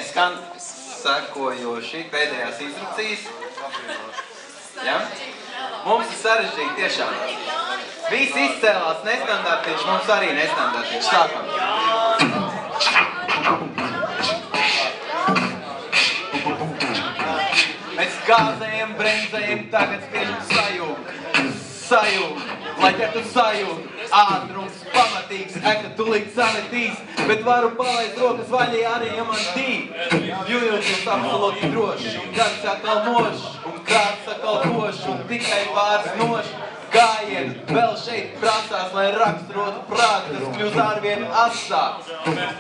Skan sekojoši pēdējās instrukcijas. Ja? Mums ir sarežģīti tiešām. Visi izcēlās nestandartiši, mums arī nestandartiši. Sākam. Mēs gāzējam, bremzējam, tagad spiežam sajūg, lai te tu sajūt. Ātrums pamatīgs, eka tulīt sametīs, bet varu palaist rokas vaļī arī, ja man dīv. Jūtos absolūti droši, un gads atkal mošs, un krāts atkal košs, un tikai pāris nošs. Gājieni vēl šeit prasās, lai raksturotu prātu, kas kļūst arvien asāks.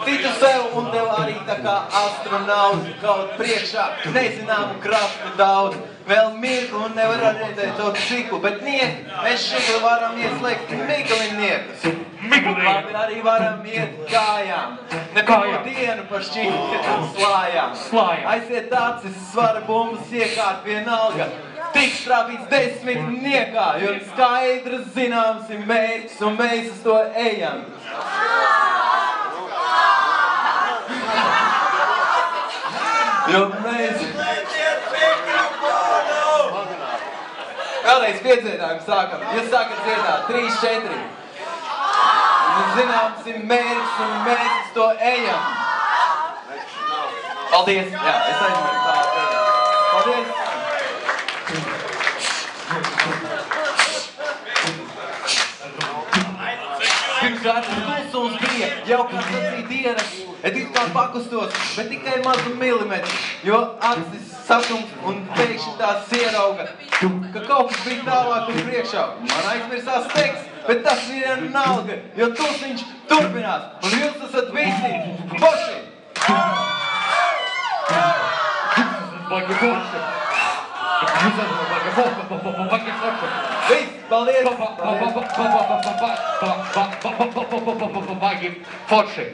Ticu sev un tev arī tā kā astronauts, kaut priekšā nezināmu kraftu daudz. Vēl mirkli un nevar redzēt to ciklu, bet nieki, mēs šikli varam ieslēgt Mikliniekus. Labi arī varam iet kājām, nepako dienu pa šķītiem slājām. Aiziet acis, svara bumbas iekārt vienalga. Tik strāpīts 10 niekā, jo skaidrs zināms ir mērķis un mēs uz to ejam. Jo mēs... Vēlreiz piedziedājumu sākam. Jūs sākat dziedāt 3, 4. Zināms ir mērķis un mēs uz to ejam. Paldies! Jā, es aizmirstu tā. Paldies! Pirms kāds klusums bija, jau kāds sacīja dienas, et it kā pakustos, bet tikai mazu milimetru, jo acis satums un pēkšņi tās ierauga, ka kaut kas bija tālāk un priekšā. Man aizmirsās teksts, bet tas vienalga, jo tusiņš turpinās, un jūs esat visi poši! Viss, paldies! Forši!